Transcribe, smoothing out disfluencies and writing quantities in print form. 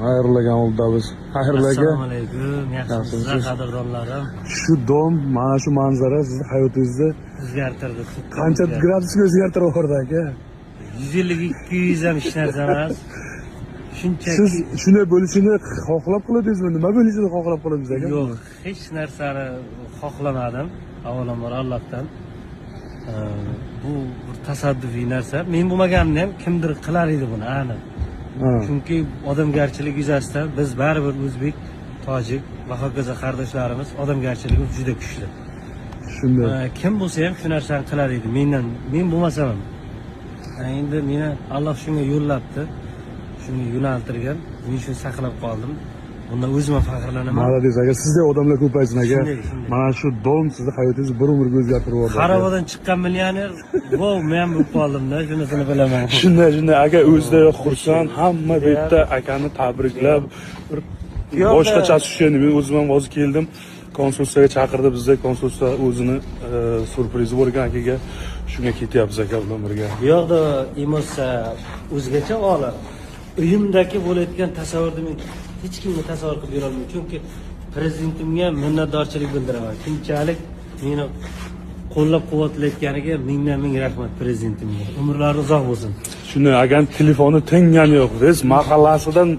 Xayrlagan oldu biz. Xayrlagan. Assalomu alaykum. Yaxshimisizlar, qadrdonlarim? Shu dom, mana shu manzara sizni hayotingizni O'zgartirdi. qancha gradusga o'zgartirib yubordi aka? 150 ga 200 ham hech narsa emas. Shunchaki Siz shunday bo'lishini xohlab qiladingizmi? Nima bo'lishini xohlab qiladingiz aka? yo'q, hech narsani xohlamadim. Avvalambor Allohdan. Bu bir tasaddufiy narsa. Men bo'lmaganimni ham kimdir qilar edi buni, aniq. Chunki odamgarchilik yuzasidan biz baribir o'zbek, tojik va hokazo qardoshlarimiz odamgarchiligi juda kuchli. Shunday. Kim bo'lsa ham shu narsani qilar edi. Men bo'lmasam ham. Endi meni Alloh shunga yo'llabdi. Shunga yo'naltirgan. Men shuni saqlab qoldim. Bundan o'zim ham faxrlanaman. Malades aka, sizday odamlar ko'paysin aka. Shunday. Mana shu dom sizni hayotingizni bir umrga o'zgartirib yubordi. Xarobadan chiqqan millioner, vov, men bo'lib qoldim-da, shunisini bilaman. Shunday aka, o'zida xursand, hamma bu yerda akani tabriklab, boshqacha tushgandi. Men o'zim ham hozir keldim. Konsulsiyaga chaqirdi bizda, konsulsiya o'zini surprizi bor ekan akaga. Shunga ketyapmiz aka bilan birga. Bu yoqda emotsiya o'zgacha olam. Uyimdagi bo'layotgan tasavvurni men hech kimga tasavvur qilib bera olmayman. Chunki prezidentimga minnatdorchilik bildiraman. Shunchalik meni qo'llab-quvvatlayotganiga mingdan-ming rahmat prezidentimga. Umrlari uzoq bo'lsin. Shunday akani telefoni tengani yo'q. Biz mahallasidan